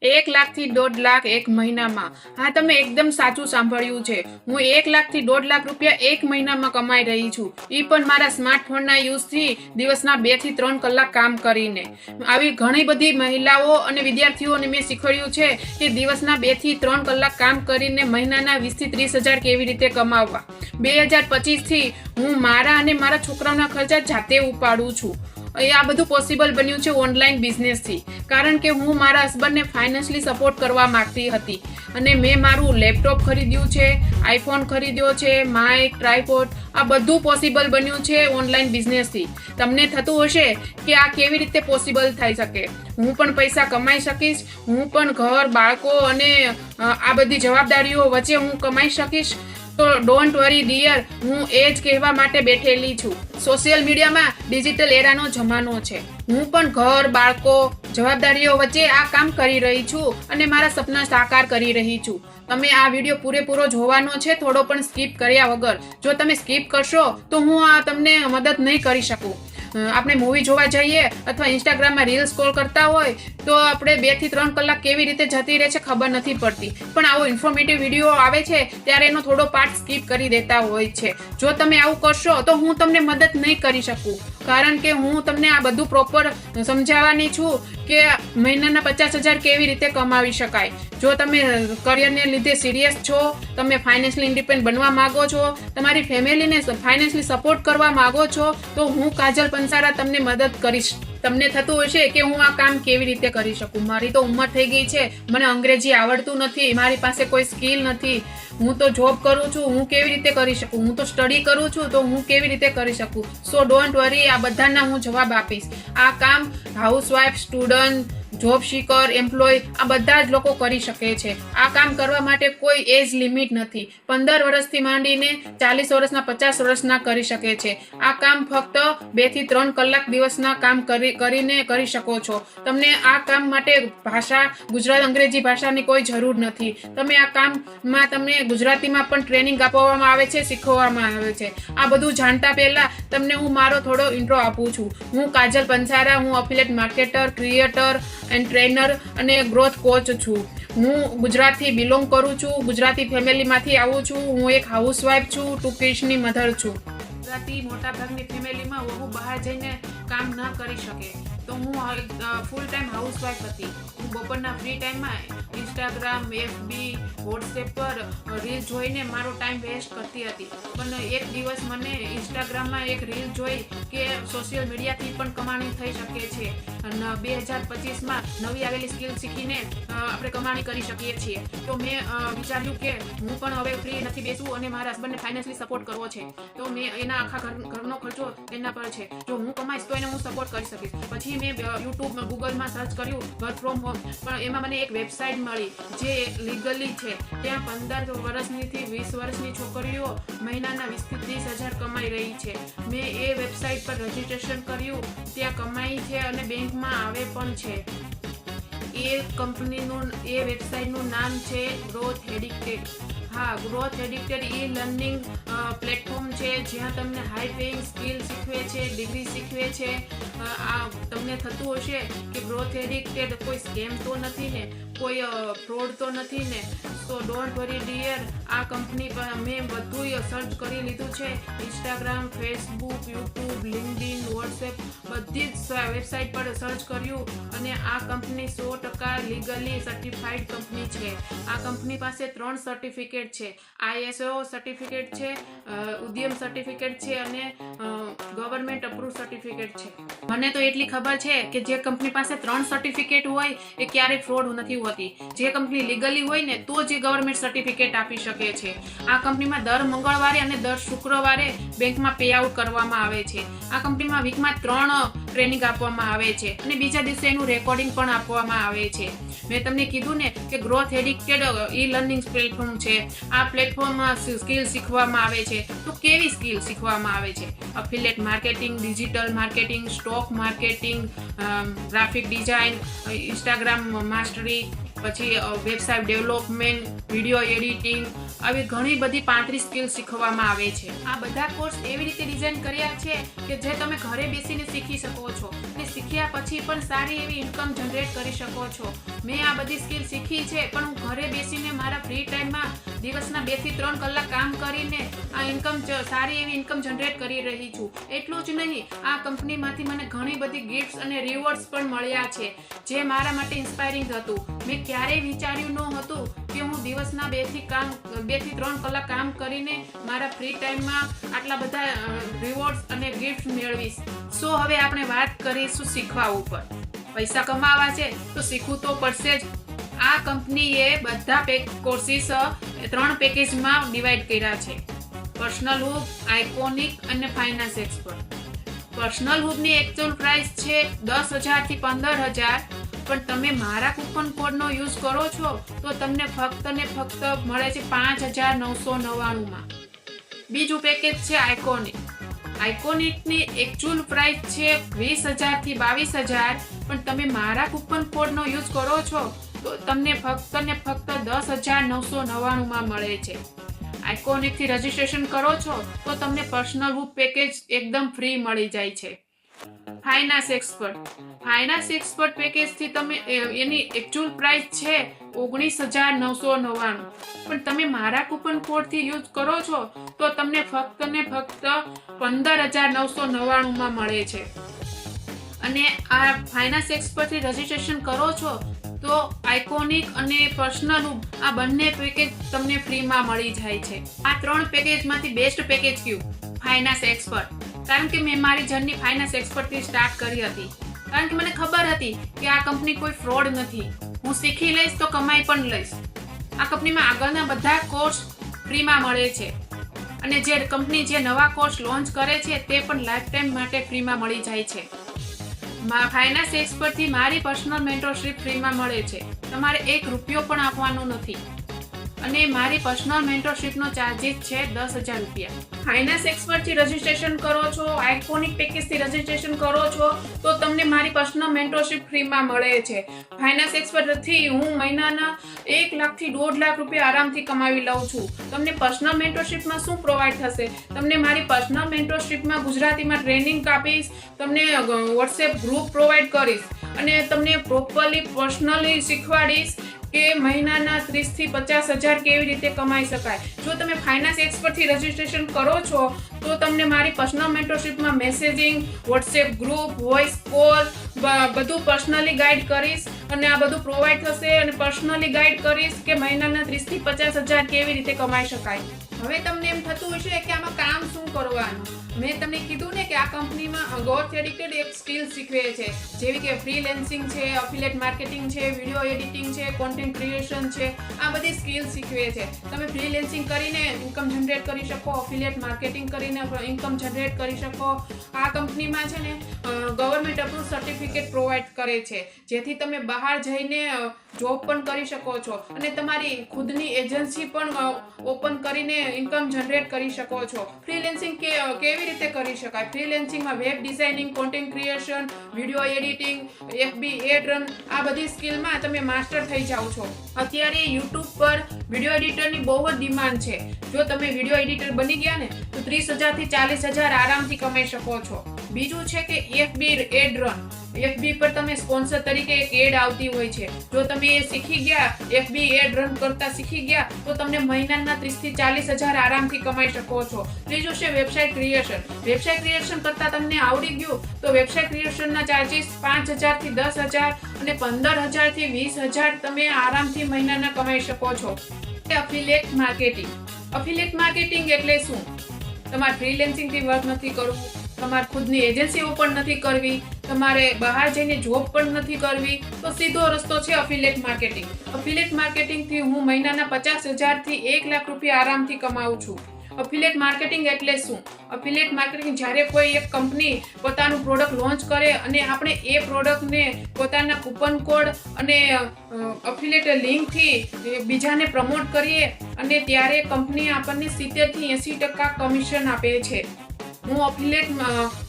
1 લાખથી 1.5 લાખ એક મહિનામાં. હા, તમે એકદમ સાચું સાંભળ્યું છે. હું 1 લાખથી 1.5 લાખ રૂપિયા એક મહિનામાં કમાઈ રહી છું. એ પણ મારા સ્માર્ટફોનના યુઝથી દિવસના 2 થી 3 કલાક કામ કરીને. આવી ઘણી બધી મહિલાઓ અને વિદ્યાર્થીઓને મેં શીખવાડ્યું છે કે દિવસના 2 થી 3 કલાક કામ કરીને મહિનાના 20 થી 30 હજાર કેવી રીતે કમાવવા. 2025થી હું મારા અને મારા છોકરાઓના ખર્ચા જાતે ઉપાડું છું. આ બધું પોસિબલ બન્યું છે ઓનલાઈન બિઝનેસથી, કારણ કે હું મારા હસબન્ડને ફાઇનાન્શિયલી સપોર્ટ કરવા માંગતી હતી અને મેં મારું લેપટોપ ખરીદ્યું છે, આઈફોન ખરીદ્યો છે, માઇક, ટ્રાયપોડ. આ બધું પોસિબલ બન્યું છે ઓનલાઈન બિઝનેસથી. તમને થતું હશે કે આ કેવી રીતે પોસિબલ થઈ શકે, હું પણ પૈસા કમાઈ શકીશ, હું પણ ઘર, બાળકો અને આ બધી જવાબદારીઓ વચ્ચે હું કમાઈ શકીશ. તો ડોન્ટ વરી ડિયર, હું એ જ કહેવા માટે બેઠેલી છું. સોશિયલ મીડિયામાં ડિજિટલ એરાનો જમાનો છે. હું પણ ઘર, બાળકો, જવાબદારીઓ વચ્ચે આ કામ કરી રહી છું અને મારા સપના સાકાર કરી રહી છું. તમે આ વિડીયો પૂરેપૂરો જોવાનો છે, થોડો પણ સ્કીપ કર્યા વગર. જો તમે સ્કીપ કરશો તો હું તમને મદદ નહીં કરી શકું. આપણે મૂવી જોવા જઈએ અથવા ઇન્સ્ટાગ્રામમાં રીલ સ્ક્રોલ કરતા હોય તો આપણે 2 થી 3 કલાક કેવી રીતે જતી રહે છે ખબર નથી પડતી. પણ આવો ઇન્ફોર્મેટિવ વિડીયો આવે છે ત્યારે એનો થોડો પાર્ટ સ્કીપ કરી દેતા હોય છે. જો તમે આવું કરશો તો હું તમને મદદ નહીં કરી શકું, કારણ કે હું તમને આ બધું પ્રોપર સમજાવવાની છું કે મહિનાના 50,000 કેવી રીતે કમાવી શકાય. જો તમે કરિયરને લીધે સિરિયસ છો, તમે ફાઇનાન્શિયલી ઇન્ડિપેન્ડન્ટ બનવા માંગો છો, તમારી ફેમિલીને ફાઇનાન્શિયલી સપોર્ટ કરવા માંગો છો, તો હું કાજલ પંસારા તમને મદદ કરીશ. તમને થતું હશે કે હું આ કામ કેવી રીતે કરી શકું. મારી તો ઉંમર થઈ ગઈ છે, મને અંગ્રેજી આવડતું નથી, મારી પાસે કોઈ સ્કિલ નથી, હું તો જોબ કરું છું, હું કેવી રીતે કરી શકું, હું તો સ્ટડી કરું છું તો હું કેવી રીતે કરી શકું. સો ડોન્ટ વરી, આ બધાના હું જવાબ આપીશ. આ કામ હાઉસવાઇફ, સ્ટુડન્ટ, જોબ શીકર, એમ્પ્લોય આ બધા જ લોકો કરી શકે છે. આ કામ કરવા માટે કોઈ એજ લિમિટ નથી. 15 વર્ષથી માંડીને 40 વર્ષના, 50 વર્ષના કરી શકે છે. આ કામ ફક્ત 2 થી 3 કલાક દિવસના કામ કરીને કરી શકો છો. તમને આ કામ માટે ભાષા, ગુજરાત, અંગ્રેજી ભાષાની કોઈ જરૂર નથી. તમે આ કામમાં તમને ગુજરાતીમાં પણ ટ્રેનિંગ આપવામાં આવે છે, શીખવવામાં આવે છે. આ બધું જાણતા પહેલા તમને હું મારો થોડો ઇન્ટ્રો આપું છું. હું કાજલ પંસારા, હું એફિલિએટ માર્કેટર, ક્રિએટર એન્ડ ટ્રેનર અને ગ્રોથ કોચ છું. હું ગુજરાતથી બિલોંગ કરું છું, ગુજરાતી ફેમિલીમાંથી આવું છું. હું એક હાઉસવાઇફ છું, 2 કિડ્સની મધર છું. ગુજરાતી મોટાભાગની ફેમિલીમાં વહુ બહાર જઈને કામ ન કરી શકે, તો હું ફૂલ ટાઈમ હાઉસવાઇફ હતી. હું બપોરના ફ્રી ટાઈમમાં ઇન્સ્ટાગ્રામ, એફબી, વોટ્સએપ પર રીલ જોઈને મારો ટાઈમ વેસ્ટ કરતી હતી. પણ એક દિવસ મને ઇન્સ્ટાગ્રામમાં એક રીલ જોઈ કે સોશિયલ મીડિયાથી પણ કમાણી થઈ શકે છે. 2025માં નવી આવેલી સ્કિલ શીખીને આપણે કમાણી કરી શકીએ છીએ. તો મેં વિચાર્યું કે હું પણ હવે ફ્રી નથી બેસવું અને મારા હસબન્ડને ફાઇનાન્શિયલી સપોર્ટ કરવો છે. તો મેં એના આખા ઘરનો ખર્ચો એના પર છે. જો હું કમાઈશ તો એને હું સપોર્ટ કરી શકીશ. પછી મેં યુટ્યુબ, ગૂગલમાં સર્ચ કર્યું વર્ક ફ્રોમ હોમ, પણ એમાં મને એક વેબસાઇટ મળી જે લીગલી છે. ત્યાં 15 વર્ષથી 20 વર્ષની છોકરીઓ મહિનાના 20 થી 30 હજાર કમાઈ રહી છે. મેં એ વેબસાઇટ પર રજીસ્ટ્રેશન કર્યું, ત્યાં કમાઈ છે અને બેંકમાં આવે પણ છે. એ કંપનીનું, એ વેબસાઇટનું નામ છે ગ્રોથ એડિક્ટેડ. હા, ગ્રોથ એડિક્ટેડ લર્નિંગ પ્લેટફોર્મ છે, જ્યાં તમને હાઈ પેઇંગ સ્કિલ શીખવે છે, ડિગ્રી શીખવે છે. આ તમને થતું હશે કે ગ્રોથ એડિક્ટેડ કોઈ સ્કેમ તો નથી ને, કોઈ ફ્રોડ તો નથી ને. તો ડોન્ટ વરી ડિયર, આ કંપની પર મેં બધું સર્ચ કરી લીધું છે. Instagram, Facebook, YouTube, LinkedIn, WhatsApp બધી જ વેબસાઇટ પર સર્ચ કર્યું અને આ કંપની 100% લીગલી સર્ટિફાઈડ કંપની છે. આ કંપની પાસે 3 સર્ટિફિકેટ છે. ISO સર્ટિફિકેટ છે, ઉદ્યમ સર્ટિફિકેટ છે અને ગવર્મેન્ટ અપ્રૂવ સર્ટિફિકેટ છે. મને તો એટલી ખબર છે કે જે કંપની પાસે 3 સર્ટિફિકેટ હોય એ ક્યારેય ફ્રોડ નથી હોતી. જે કંપની લીગલી હોય ને તો જ ગવર્મેન્ટ સર્ટિફિકેટ આપી શકે છે. આ કંપનીમાં દર મંગળવારે અને દર શુક્રવારે બેંકમાં પે આઉટ કરવામાં આવે છે. આ કંપનીમાં વીકમાં 3 ટ્રેનિંગ આપવામાં આવે છે અને બીજા દિવસે એનું રેકોર્ડિંગ પણ આપવામાં આવે છે. મેં તમને કીધું ને કે ગ્રોથ એડિક્ટેડ લર્નિંગ પ્લેટફોર્મ છે. આ પ્લેટફોર્મમાં સ્કિલ શીખવામાં આવે છે. તો કેવી સ્કિલ શીખવામાં આવે છે? Affiliate marketing, digital marketing, stock marketing, graphic design, Instagram mastery, પછી વેબસાઇટ ડેવલપમેન્ટ, વિડીયો એડિટિંગ, આવી ઘણી બધી 35 સ્કિલ શીખવામાં આવે છે. આ બધા કોર્સ એવી રીતે ડિઝાઇન કર્યા છે કે જે તમે ઘરે બેસીને શીખી શકો છો અને શીખ્યા પછી પણ સારી એવી ઇન્કમ જનરેટ કરી શકો છો. મેં આ બધી સ્કિલ શીખી છે, પણ હું ઘરે બેસીને મારા ફ્રી ટાઈમમાં દિવસના 2 થી 3 કલાક કામ કરીને આ સારી એવી ઇન્કમ જનરેટ કરી રહી છું. એટલું જ નહીં, આ કંપનીમાંથી મને ઘણી બધી ગિફ્ટ્સ અને રિવોર્ડ્સ પણ મળ્યા છે, જે મારા માટે ઇન્સ્પાયરિંગ હતું. મેં ક્યારેય વિચાર્યું ન હતું કે હું દિવસના 2 થી 3 કલાક કામ કરીને મારા ફ્રી ટાઈમમાં આટલા બધા રિવોર્ડ્સ અને ગિફ્ટ મેળવીશ. સો હવે આપણે વાત કરીશું શીખવા ઉપર. પૈસા કમાવા છે તો શીખવું તો પડશે જ. આ કંપનીએ બધા કોર્સિસ 3 પેકેજમાં ડિવાઈડ કર્યા છે: પર્સનલ હૂબ, આઇકોનિક અને ફાઇનાન્સ એક્સપર્ટ. પર્સનલ હૂબની એકચ્યુઅલ પ્રાઇસ છે 10,000 થી 15,000, પણ તમે મારા કૂપન કોડનો યુઝ કરો છો તો તમને ફક્ત ને ફક્ત મળે છે 5,999 માં. બીજું પેકેજ છે આઇકોનિક. આઇકોનિકની એકચ્યુઅલ પ્રાઇસ છે 20,000 થી 22,000, પણ તમે મારા કૂપન કોડનો યુઝ કરો છો તો તમને ફક્ત ને ફક્ત 10,999 માં મળે છે. આઇકોનિક થી રજીસ્ટ્રેશન કરો છો તો તમને પર્સનલ હૂબ પેકેજ એકદમ ફ્રી મળી જાય છે. Finance expert. Finance expert package થી તમે એની એકચ્યુઅલ પ્રાઇસ છે 19,999, પણ તમે મારા કૂપન કોડ થી યુઝ કરો છો તો તમને ફક્ત ને ફક્ત 15,999 માં મળે છે. અને આ ફાઇનાન્સ એક્સપર્ટ થી રજીસ્ટ્રેશન કરો છો તો આઇકોનિક અને પર્સનલ હૂબ આ બંને પેકેજ તમને ફ્રીમાં મળી જાય છે. આ 3 પેકેજમાંથી બેસ્ટ પેકેજ કયું? Finance expert. કારણ કે મેં મારી જર્ની ફાઇનાન્સ એક્સપર્ટથી સ્ટાર્ટ કરી હતી. કારણ કે મને ખબર હતી કે આ કંપની કોઈ ફ્રોડ નથી. હું શીખી લઈશ તો કમાઈ પણ લઈશ. આ કંપનીમાં આગળના બધા કોર્સ ફ્રીમાં મળે છે, અને જે કંપની જે નવા કોર્સ લોન્ચ કરે છે તે પણ લાઈફ ટાઈમ માટે ફ્રીમાં મળી જાય છે. ફાઇનાન્સ એક્સપર્ટથી મારી પર્સનલ મેન્ટરશિપ ફ્રીમાં મળે છે. તમારે 1 રૂપિયો પણ આપવાનો નથી, અને મારી પર્સનલ મેન્ટરશિપનો ચાર્જિસ છે 10,000 રૂપિયા. ફાઇનાન્સ એક્સપર્ટથી રજીસ્ટ્રેશન કરો છો, આઇકોનિક પેકેજથી રજીસ્ટ્રેશન કરો છો તો તમને મારી પર્સનલ મેન્ટરશિપ ફ્રીમાં મળે છે. ફાઇનાન્સ એક્સપર્ટથી હું મહિનાના 1 લાખથી 1.5 લાખ રૂપિયા આરામથી કમાવી લઉં છું. તમને પર્સનલ મેન્ટરશિપમાં શું પ્રોવાઈડ થશે? તમને મારી પર્સનલ મેન્ટરશિપમાં ગુજરાતીમાં ટ્રેનિંગ આપીશ, તમને વોટ્સએપ ગ્રુપ પ્રોવાઈડ કરીશ, અને તમને પ્રોપરલી પર્સનલી શીખવાડીશ કે મહિનાના 30,000 થી 50,000 કેવી રીતે કમાઈ શકાય. જો તમે ફાઇનાન્સ એક્સપર્ટથી રજીસ્ટ્રેશન કરો છો તો તમને મારી પર્સનલ મેન્ટરશિપમાં messaging, WhatsApp group, voice call બધું પર્સનલી ગાઈડ કરીશ, અને આ બધું પ્રોવાઈડ થશે, અને પર્સનલી ગાઈડ કરીશ કે મહિનાના 30,000 થી 50,000 કેવી રીતે કમાઈ શકાય. હવે તમને એમ થતું હશે કે આમાં કામ શું કરવાનું. મેં તમને કીધું ને કે આ કંપનીમાં ગોથ એડિટેડ એક સ્કિલ શીખવે છે, જેવી કે ફ્રીલેન્સિંગ છે, અફિલિએટ માર્કેટિંગ છે, વિડીયો એડિટિંગ છે, કોન્ટેન્ટ ક્રિએશન છે. આ બધી સ્કિલ શીખવે છે. તમે ફ્રીલેન્સિંગ કરીને ઇન્કમ જનરેટ કરી શકો, અફિલિએટ માર્કેટિંગ કરીને ઇન્કમ જનરેટ કરી શકો. આ કંપનીમાં છે ને ગવર્મેન્ટ અપ્રુવ સર્ટિફિકેટ પ્રોવાઈડ કરે છે, જેથી તમે બહાર જઈને જોબ પણ કરી શકો છો, અને તમારી ખુદની એજન્સી પણ ઓપન કરીને ઇન્કમ જનરેટ કરી શકો છો. ફ્રીલેન્સિંગ કેવી રીતે કરી શકાય? ફ્રીલેન્સિંગમાં web designing, content creation, video editing, FB ad run, આ બધી સ્કિલમાં તમે માસ્ટર થઈ જાઓ છો. અત્યારે યુટ્યુબ પર વિડીયો એડિટરની બહુ જ ડિમાન્ડ છે. જો તમે વિડીયો એડિટર બની ગયા ને તો 30,000 થી 40,000 આરામથી કમાઈ શકો છો. બીજું છે કે FB એડ રન. FB પર તમે સ્પોન્સર તરીકે એક એડ આવતી હોય છે. જો તમે એ શીખી ગયા, FB એડ રન કરતા શીખી ગયા, તો તમને મહિનાના 30,000 થી 40,000 આરામથી કમાઈ શકો છો. ત્રીજું છે વેબસાઇટ ક્રિએશન. વેબસાઇટ ક્રિએશન કરતા તમને આવડી ગયું તો વેબસાઇટ ક્રિએશનના ચાર્જિસ 5,000 થી 10,000 અને 15,000 થી 20,000 તમે આરામથી મહિનાના કમાઈ શકો છો. અફિલિએટ માર્કેટિંગ. અફિલિએટ માર્કેટિંગ એટલે શું? તમારે ફ્રીલેન્સિંગથી વર્ક નથી કરવું, તમારે ખુદની એજન્સી ઓપન નથી કરવી, તમારે બહાર જઈને જોબ પણ નથી કરવી, તો સીધો રસ્તો છે અફિલિએટ માર્કેટિંગ. અફિલિએટ માર્કેટિંગથી હું મહિનાના 50,000 થી 1 લાખ રૂપિયા આરામથી કમાઉં છું. અફિલિએટ માર્કેટિંગ એટલે શું? અફિલિએટ માર્કેટિંગ જ્યારે કોઈ એક કંપની પોતાનું પ્રોડક્ટ લોન્ચ કરે અને આપણે એ પ્રોડક્ટને પોતાના કૂપન કોડ અને અફિલિએટ લિંકથી બીજાને પ્રમોટ કરીએ, અને ત્યારે કંપની આપણને 70 થી 80% કમિશન આપે છે. હું અફિલિએટ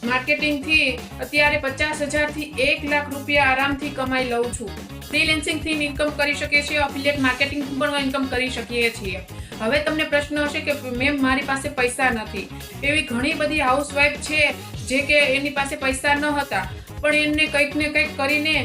માર્કેટિંગથી અત્યારે 50,000 થી 1 લાખ રૂપિયા આરામથી કમાઈ લઉં છું. ફ્રીલેન્સિંગથી ઇન્કમ કરી શકીએ છીએ, અફિલિએટ માર્કેટિંગથી પણ ઇન્કમ કરી શકીએ છીએ. હવે તમને પ્રશ્ન હશે કે મેમ મારી પાસે પૈસા નથી. એવી ઘણી બધી હાઉસવાઈફ છે જે કે એની પાસે પૈસા ન હતા, પણ એમને કંઈક ને કંઈક કરીને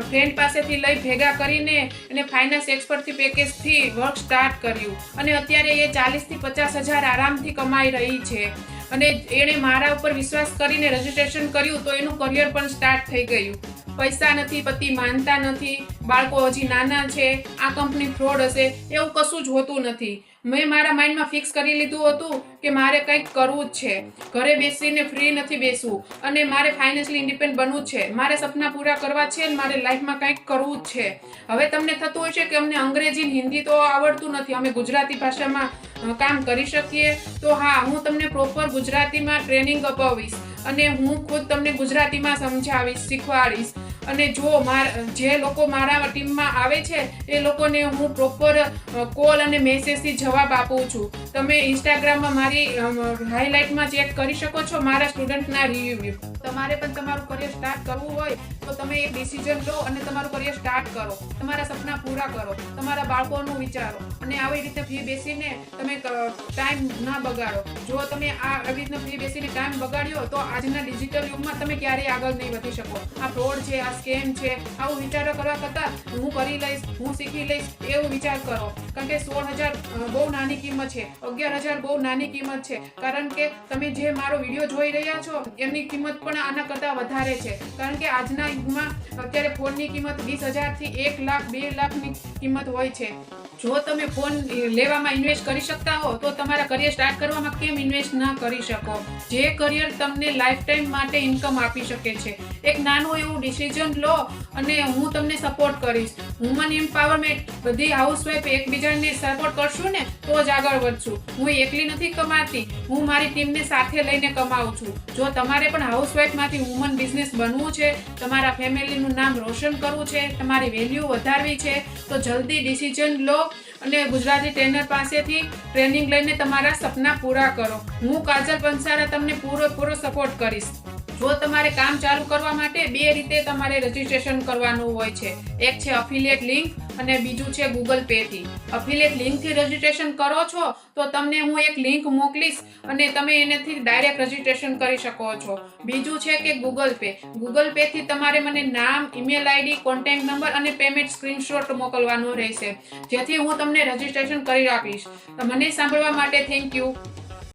ફ્રેન્ડ પાસેથી લઈ ભેગા કરીને એને ફાઇનાન્સ એક્સપર્ટથી પેકેજથી વર્ક સ્ટાર્ટ કર્યું અને અત્યારે એ 40,000 થી 50,000 આરામથી કમાઈ રહી છે. અને એણે મારા ઉપર વિશ્વાસ કરીને રજીસ્ટ્રેશન કર્યું તો એનું કરિયર પણ સ્ટાર્ટ થઈ ગયું. પૈસા નથી, પતિ માનતા નથી, બાળકો હજી નાના છે, આ કંપની ફ્રોડ હશે, એવું કશું જ હોતું નથી. મેં મારા માઇન્ડમાં ફિક્સ કરી લીધું હતું કે મારે કંઈક કરવું જ છે. ઘરે બેસીને ફ્રી નથી બેસવું અને મારે ફાઇનાન્શિયલી ઇન્ડિપેન્ડન્ટ બનવું જ છે. મારે સપના પૂરા કરવા છે અને મારે લાઈફમાં કંઈક કરવું જ છે. હવે તમને થતું હોય છે કે અમને અંગ્રેજી હિન્દી તો આવડતું નથી, અમે ગુજરાતી ભાષામાં કામ કરી શકીએ. તો હા, હું તમને પ્રોપર ગુજરાતીમાં ટ્રેનિંગ અપાવીશ અને હું ખુદ તમને ગુજરાતીમાં સમજાવીશ, શીખવાડીશ. અને જો જે લોકો મારા ટીમમાં આવે છે એ લોકોને હું પ્રોપર કોલ અને મેસેજથી જવાબ આપું છું. તમે ઇન્સ્ટાગ્રામમાં મારી હાઇલાઇટમાં ચેક કરી શકો છો મારા સ્ટુડન્ટના રિવ્યુ. તમારે પણ તમારું કરિયર સ્ટાર્ટ કરવું હોય તો તમે એક ડિસિઝન લો અને તમારું કરિયર સ્ટાર્ટ કરો. તમારા સપના પૂરા કરો, તમારા બાળકોનું વિચારો અને આવી રીતે ફ્રી બેસીને તમે ટાઈમ ના બગાડો. જો તમે આવી રીતના ફ્રી બેસીને ટાઈમ બગાડ્યો તો આજના ડિજિટલ યુગમાં તમે ક્યારેય આગળ નહીં વધી શકો. આ ફ્રોડ છે, આ સ્કેમ છે, આવું વિચારો કરવા કરતાં હું કરી લઈશ, હું શીખી લઈશ એવું વિચાર કરો. કારણ કે 16,000 બહુ નાની કિંમત છે, 11,000 બહુ નાની કિંમત છે. કારણ કે તમે જે મારો વિડીયો જોઈ રહ્યા છો એમની કિંમત પણ આના કરતાં વધારે છે. કારણ કે આજના યુગમાં અત્યારે ફોનની કિંમત 20,000 થી 1 લાખ 2 લાખની કિંમત હોય છે. જો તમે ફોન લેવામાં ઇન્વેસ્ટ કરી શકતા હો તો તમારા કરિયર સ્ટાર્ટ કરવામાં કેમ ઇન્વેસ્ટ ના કરી શકો? જે કરિયર તમને લાઈફ ટાઈમ માટે ઇન્કમ આપી શકે છે. એક નાનું એવું ડિસિઝન લો અને હું તમને સપોર્ટ કરીશ. વુમન એમ્પાવરમેન્ટ, બધી હાઉસવાઈફ એકબીજાને સપોર્ટ કરશું ને તો જ આગળ વધશું. હું એકલી નથી કમાતી, હું મારી ટીમને સાથે લઈને કમાઉં છું. જો તમારે પણ હાઉસવાઈફમાંથી વુમન બિઝનેસ બનવું છે, તમારા ફેમિલીનું નામ રોશન કરવું છે, તમારી વેલ્યુ વધારવી છે તો જલ્દી ડિસિઝન લો અને ગુજરાતી ટ્રેનર પાસેથી ટ્રેનિંગ લઈને તમારા સપના પૂરા કરો. હું કાજલ પંસારા તમને પૂરો સપોર્ટ કરીશ. જો તમારે કામ ચાલુ કરવા માટે 2 રીતે તમારે રજીસ્ટ્રેશન કરવાનું હોય છે. એક છે અફિલિયેટ લિંક અને બીજું છે ગૂગલ પે થી. અફિલિયેટ લિંકથી રજીસ્ટ્રેશન કરો છો તો તમને હું એક લિંક મોકલીશ અને તમે એનાથી ડાયરેક્ટ રજીસ્ટ્રેશન કરી શકો છો. બીજું છે કે ગૂગલ પે. ગૂગલ પે થી તમારે મને નામ, ઈમેલ આઈડી, કોન્ટેક્ટ નંબર અને પેમેન્ટ સ્ક્રીનશોટ મોકલવાનો રહેશે, જેથી હું તમને રજીસ્ટ્રેશન કરી આપીશ. મને સાંભળવા માટે થેન્ક યુ.